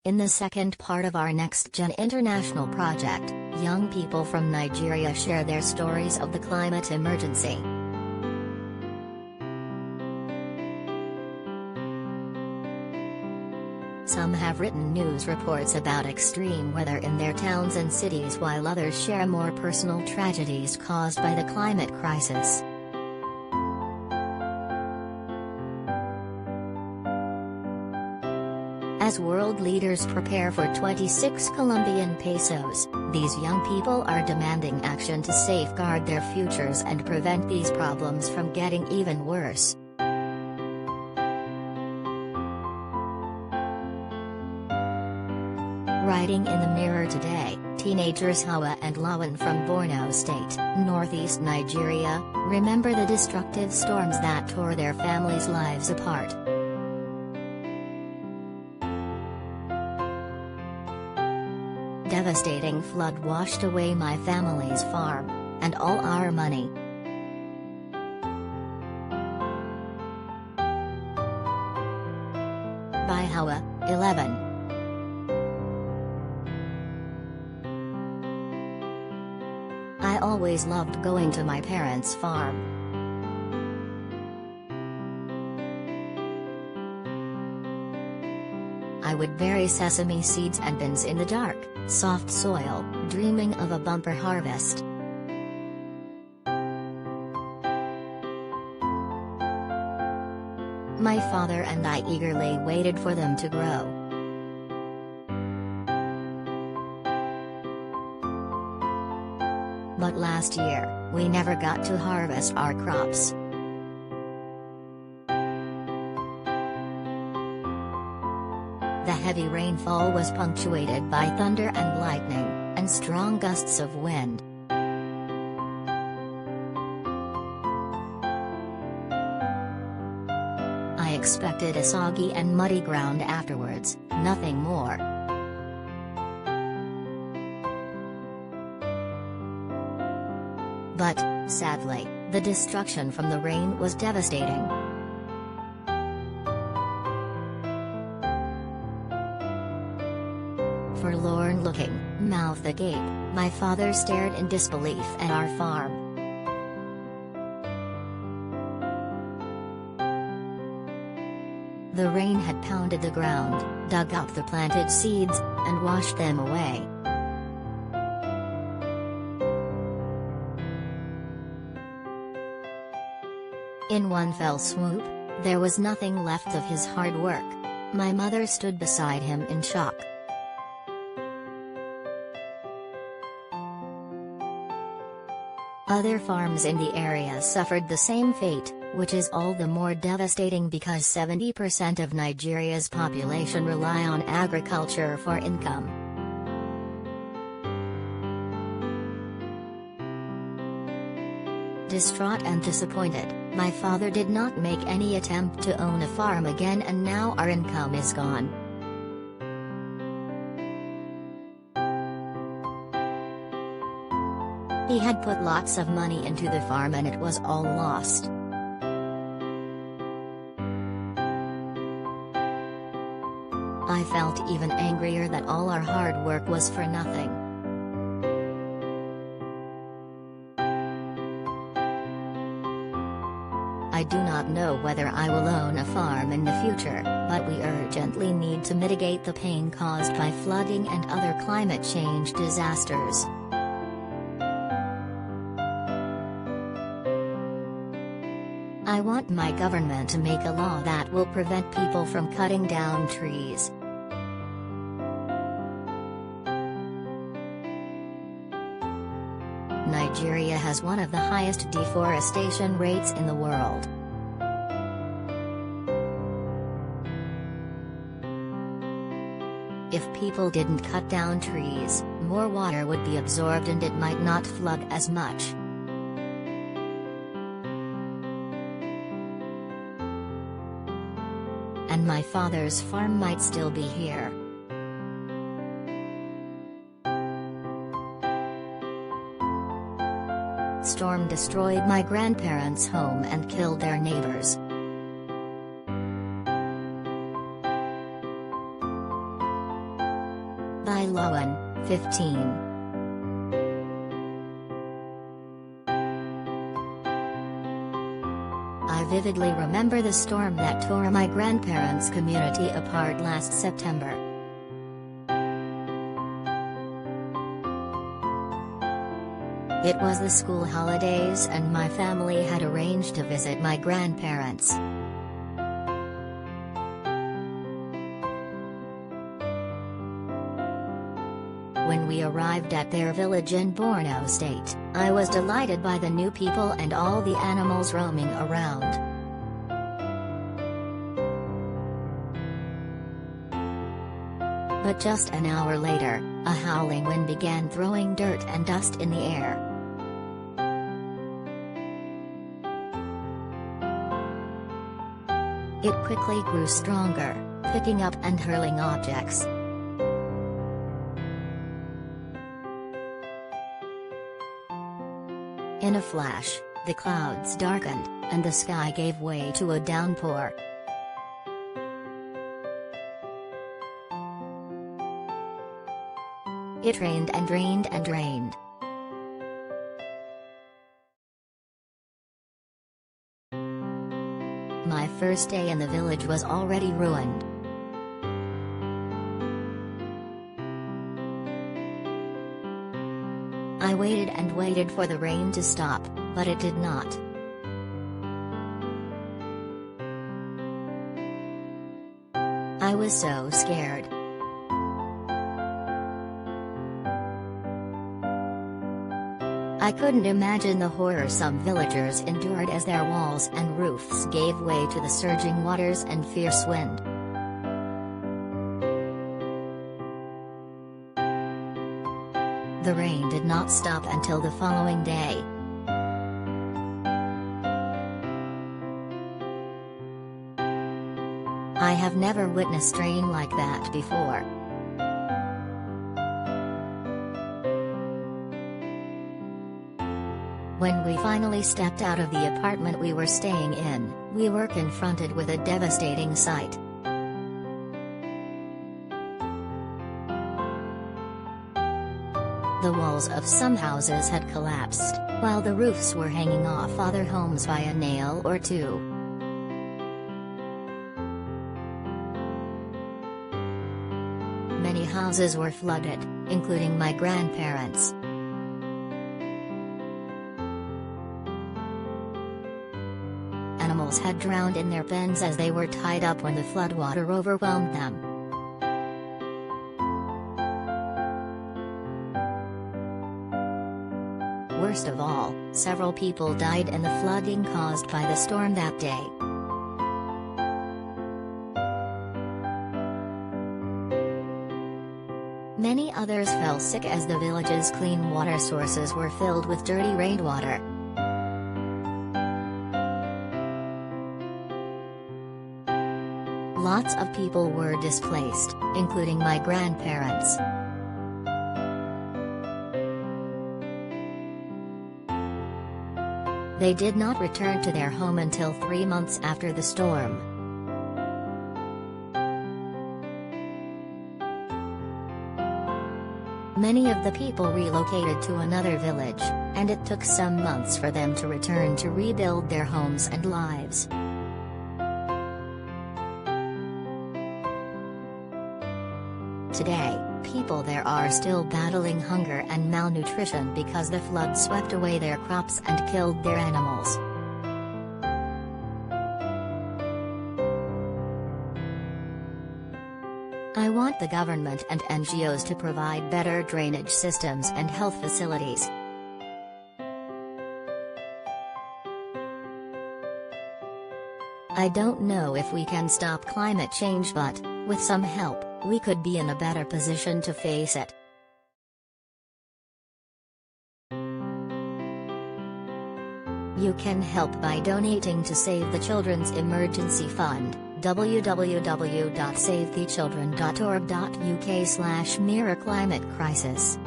In the second part of our NextGen International project, young people from Nigeria share their stories of the climate emergency. Some have written news reports about extreme weather in their towns and cities, while others share more personal tragedies caused by the climate crisis. As world leaders prepare for 26 Colombian pesos, these young people are demanding action to safeguard their futures and prevent these problems from getting even worse. Writing in the Mirror today, teenagers Hawa and Lawan from Borno State, northeast Nigeria, remember the destructive storms that tore their families' lives apart. Devastating flood washed away my family's farm, and all our money. By Hawa, 11. I always loved going to my parents' farm. I would bury sesame seeds and beans in the dark, soft soil, dreaming of a bumper harvest. My father and I eagerly waited for them to grow. But last year, we never got to harvest our crops. The heavy rainfall was punctuated by thunder and lightning, and strong gusts of wind. I expected a soggy and muddy ground afterwards, nothing more. But, sadly, the destruction from the rain was devastating. Forlorn looking, mouth agape, my father stared in disbelief at our farm. The rain had pounded the ground, dug up the planted seeds, and washed them away. In one fell swoop, there was nothing left of his hard work. My mother stood beside him in shock. Other farms in the area suffered the same fate, which is all the more devastating because 70% of Nigeria's population rely on agriculture for income. Distraught and disappointed, my father did not make any attempt to own a farm again, and now our income is gone. He had put lots of money into the farm and it was all lost. I felt even angrier that all our hard work was for nothing. I do not know whether I will own a farm in the future, but we urgently need to mitigate the pain caused by flooding and other climate change disasters. I want my government to make a law that will prevent people from cutting down trees. Nigeria has one of the highest deforestation rates in the world. If people didn't cut down trees, more water would be absorbed and it might not flood as much. And my father's farm might still be here. Storm destroyed my grandparents' home and killed their neighbors. By Lowen, 15. I vividly remember the storm that tore my grandparents' community apart last September. It was the school holidays and my family had arranged to visit my grandparents. When we arrived at their village in Borno State, I was delighted by the new people and all the animals roaming around. But just an hour later, a howling wind began throwing dirt and dust in the air. It quickly grew stronger, picking up and hurling objects. In a flash, the clouds darkened, and the sky gave way to a downpour. It rained and rained and rained. My first day in the village was already ruined. I waited and waited for the rain to stop, but it did not. I was so scared. I couldn't imagine the horror some villagers endured as their walls and roofs gave way to the surging waters and fierce wind. The rain did not stop until the following day. I have never witnessed rain like that before. When we finally stepped out of the apartment we were staying in, we were confronted with a devastating sight. The walls of some houses had collapsed, while the roofs were hanging off other homes by a nail or two. Many houses were flooded, including my grandparents'. Animals had drowned in their pens as they were tied up when the floodwater overwhelmed them. Worst of all, several people died in the flooding caused by the storm that day. Many others fell sick as the village's clean water sources were filled with dirty rainwater. Lots of people were displaced, including my grandparents. They did not return to their home until 3 months after the storm. Many of the people relocated to another village, and it took some months for them to return to rebuild their homes and lives. Today, people there are still battling hunger and malnutrition because the flood swept away their crops and killed their animals. I want the government and NGOs to provide better drainage systems and health facilities. I don't know if we can stop climate change, but, with some help, we could be in a better position to face it. You can help by donating to Save the Children's Emergency Fund, www.savethechildren.org.uk/mirrorclimatecrisis.